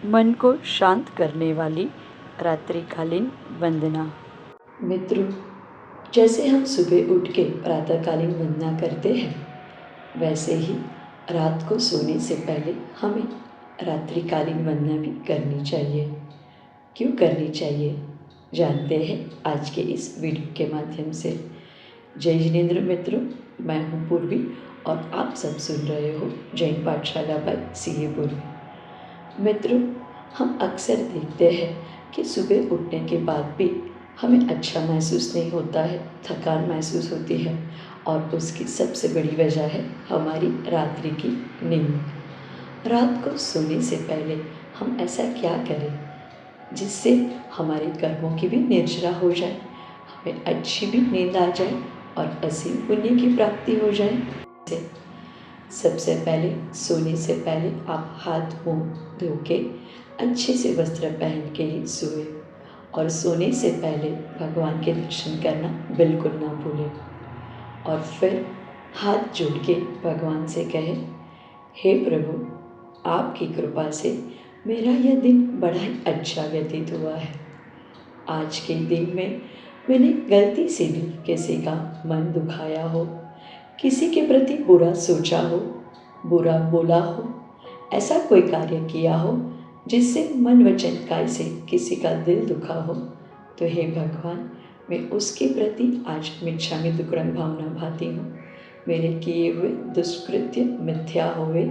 मन को शांत करने वाली रात्रिकालीन वंदना। मित्रों, जैसे हम सुबह उठ के प्रातःकालीन वंदना करते हैं, वैसे ही रात को सोने से पहले हमें रात्रिकालीन वंदना भी करनी चाहिए। क्यों करनी चाहिए, जानते हैं आज के इस वीडियो के माध्यम से। जय जिनेंद्र मित्रों, मैं हूँ पूर्वी और आप सब सुन रहे हो जैन पाठशाला बाय CA पूर्वी। मित्रों, हम अक्सर देखते हैं कि सुबह उठने के बाद भी हमें अच्छा महसूस नहीं होता है, थकान महसूस होती है और उसकी सबसे बड़ी वजह है हमारी रात्रि की नींद। रात को सोने से पहले हम ऐसा क्या करें जिससे हमारे कर्मों की भी निर्जरा हो जाए, हमें अच्छी भी नींद आ जाए और असीम पुण्य की प्राप्ति हो जाए। सबसे पहले सोने से पहले आप हाथ मुंह धो के अच्छे से वस्त्र पहन के ही सोए और सोने से पहले भगवान के दर्शन करना बिल्कुल ना भूलें। और फिर हाथ जोड़ के भगवान से कहें, हे प्रभु, आपकी कृपा से मेरा यह दिन बड़ा ही अच्छा व्यतीत हुआ है। आज के दिन में मैंने गलती से भी किसी का मन दुखाया हो, किसी के प्रति बुरा सोचा हो, बुरा बोला हो, ऐसा कोई कार्य किया हो जिससे मन वचन काय से किसी का दिल दुखा हो, तो हे भगवान, मैं उसके प्रति आज मिच्छामि दुक्कड़म भावना भाती हूँ। मेरे किए हुए दुष्कृत्य मिथ्या होवे,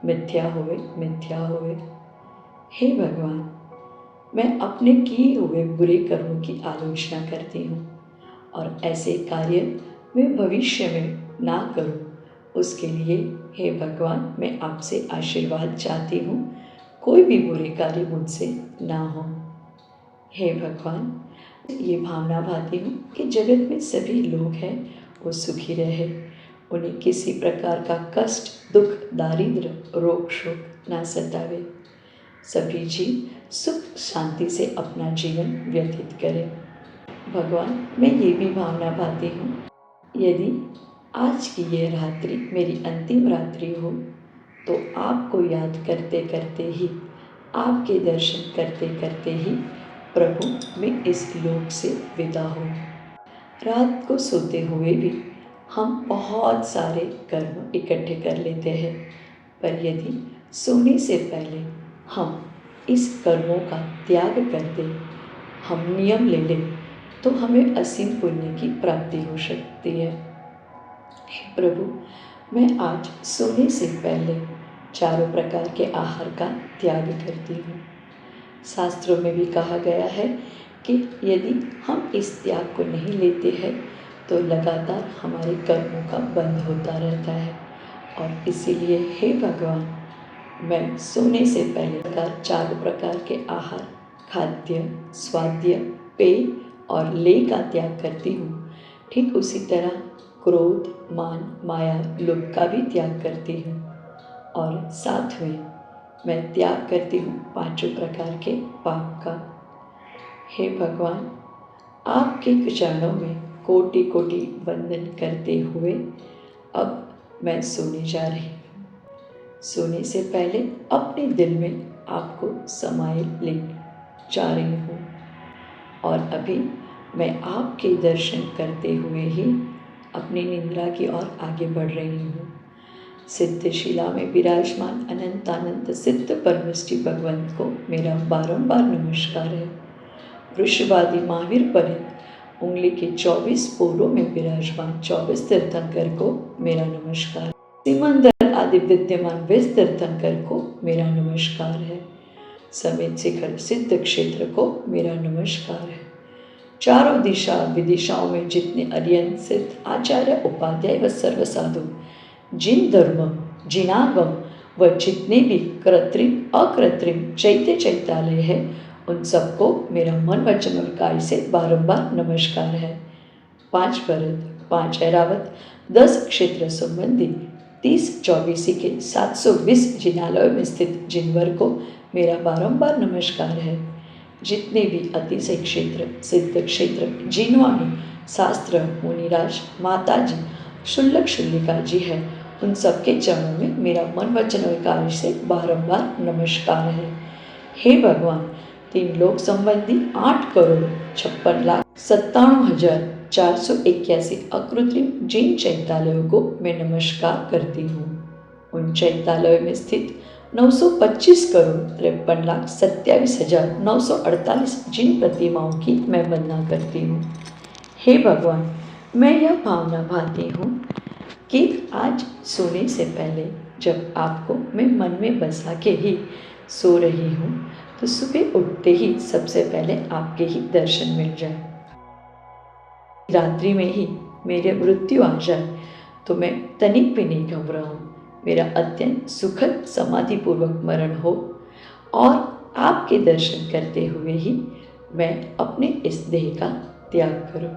मिथ्या होवे, मिथ्या होवे। हे भगवान, मैं अपने किए हुए बुरे कर्मों की आलोचना करती हूँ और ऐसे कार्य मैं भविष्य में ना करूँ, उसके लिए हे भगवान मैं आपसे आशीर्वाद चाहती हूँ, कोई भी बुरे कार्य मुझसे ना हो। हे भगवान, ये भावना भाती हूँ कि जगत में सभी लोग हैं वो सुखी रहे, उन्हें किसी प्रकार का कष्ट, दुख, दारिद्र्य, रोग, शोक ना सतावे, सभी जीव सुख शांति से अपना जीवन व्यतीत करें। भगवान, मैं ये भी भावना भाती हूँ, यदि आज की ये रात्रि मेरी अंतिम रात्रि हो तो आपको याद करते करते ही, आपके दर्शन करते करते ही प्रभु मैं इस लोक से विदा हूँ। रात को सोते हुए भी हम बहुत सारे कर्म इकट्ठे कर लेते हैं, पर यदि सोने से पहले हम इस कर्मों का त्याग कर दें, हम नियम ले लें, तो हमें असीम पुण्य की प्राप्ति हो सकती है। हे प्रभु, मैं आज सोने से पहले चारों प्रकार के आहार का त्याग करती हूँ। शास्त्रों में भी कहा गया है कि यदि हम इस त्याग को नहीं लेते हैं तो लगातार हमारे कर्मों का बंध होता रहता है। और इसीलिए हे भगवान, मैं सोने से पहले चारों प्रकार के आहार, खाद्य, स्वाद्य, पेय और लेय का त्याग करती हूँ। ठीक उसी तरह क्रोध, मान, माया, लोभ का भी त्याग करती हूँ और साथ में मैं त्याग करती हूँ पांचों प्रकार के पाप का। हे भगवान, आपके चरणों में कोटि कोटि वंदन करते हुए अब मैं सोने जा रही हूँ। सोने से पहले अपने दिल में आपको समाये ले जा रही हूँ और अभी मैं आपके दर्शन करते हुए ही अपनी निद्रा की ओर आगे बढ़ रही हूँ। सिद्धशिला में विराजमान अनंतानंत सिद्ध परमष्टि भगवंत को मेरा बारंबार नमस्कार है। वृषभादि महावीर पर्यंत उंगली के 24 पोरों में विराजमान 24 तीर्थंकर को मेरा नमस्कार। सिमंदर आदि विद्यमान 20 तीर्थंकर को मेरा नमस्कार है। समेत शिखर सिद्ध क्षेत्र को मेरा नमस्कार है। चारों दिशा विदिशाओं में जितने अरियंत सिद्ध आचार्य, उपाध्याय व सर्व साधु, जिन धर्म, जिनागम व जितने भी कृत्रिम अकृत्रिम चैत्य चैतालय है, उन सबको मेरा मन वचन और काया से बारंबार नमस्कार है। 5 भरत, 5 ऐरावत, 10 क्षेत्र संबंधी 30 चौबीसी के 720 जिनालयों में स्थित जिनवर को मेरा बारंबार नमस्कार है। जितने भी अतिशय क्षेत्र, सिद्ध क्षेत्र, जिनवाणी, शास्त्र, मुनिराज, माताजी, शुल्लक शुल्लिका जी है, उन सबके चरणों में मेरा मन वचन और कार्य से बारंबार नमस्कार है। हे भगवान, 3 लोक संबंधी 8,56,97,481 अकृत्रिम जिन चैतालयों को मैं नमस्कार करती हूँ। उन चैतालयों में स्थित 925,53,27,948 जिन प्रतिमाओं की मैं वंदना करती हूँ। हे भगवान, मैं यह भावना भाती हूँ कि आज सोने से पहले जब आपको मैं मन में बसा के ही सो रही हूँ, तो सुबह उठते ही सबसे पहले आपके ही दर्शन मिल जाए। रात्रि में ही मेरे मृत्यु आ जाए तो मैं तनिक भी नहीं घबराऊँ। मेरा अत्यंत सुखद समाधिपूर्वक मरण हो और आपके दर्शन करते हुए ही मैं अपने इस देह का त्याग करूं।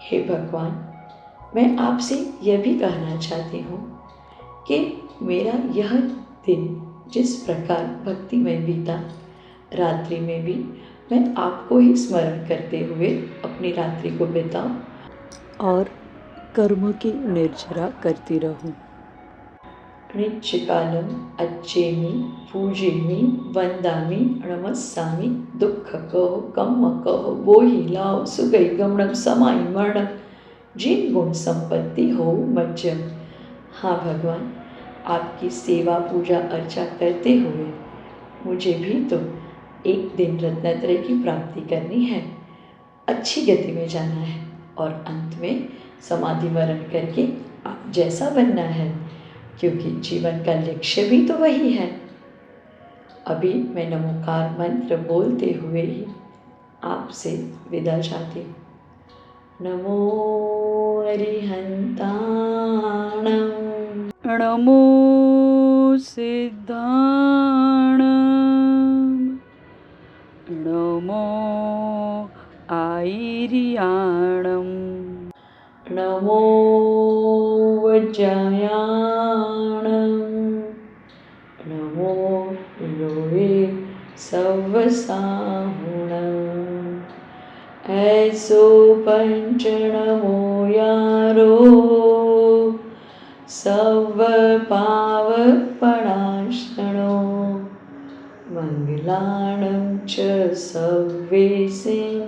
हे भगवान, मैं आपसे यह भी कहना चाहती हूँ कि मेरा यह दिन जिस प्रकार भक्ति में बीता, रात्रि में भी मैं आपको ही स्मरण करते हुए अपनी रात्रि को बिताऊं और कर्मों की निर्जरा करती रहूं। नित्यकालं अच्छेमि पूजेमि वंदामि नमस्सामि दुःखकः कम्मकः बोहिलाओ सुगई गमनम समाई मरणम जिन गुण संपत्ति हो मज्जम। हाँ भगवान, आपकी सेवा पूजा अर्चा करते हुए मुझे भी तो एक दिन रत्नत्रय की प्राप्ति करनी है, अच्छी गति में जाना है और अंत में समाधि मरण करके आप जैसा बनना है, क्योंकि जीवन का लक्ष्य भी तो वही है। अभी मैं नमोकार मंत्र बोलते हुए ही आपसे विदा चाहती हूँ। नमो अरिहंताणं, नमो सिद्धाणं, नमो आयर्याणं, नमो वज्रायाणं, नमो लोहे सवसाहुणं। ऐसो पंचनमो यारो सव पावपणाशनो मंगलाणं च सव्वेसिं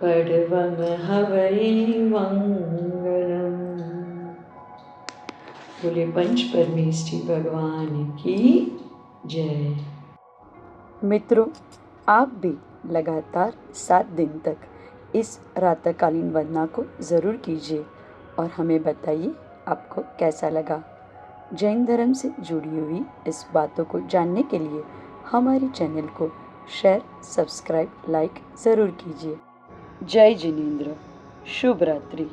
पडवं हवै मंगलम्। बोले पंच परमेष्ठी भगवान की जय। मित्रों, आप भी लगातार 7 दिन तक इस प्रातःकालीन वंदना को ज़रूर कीजिए और हमें बताइए आपको कैसा लगा। जैन धर्म से जुड़ी हुई इस बातों को जानने के लिए हमारे चैनल को शेयर, सब्सक्राइब, लाइक ज़रूर कीजिए। जय जिनेंद्र। शुभ रात्रि।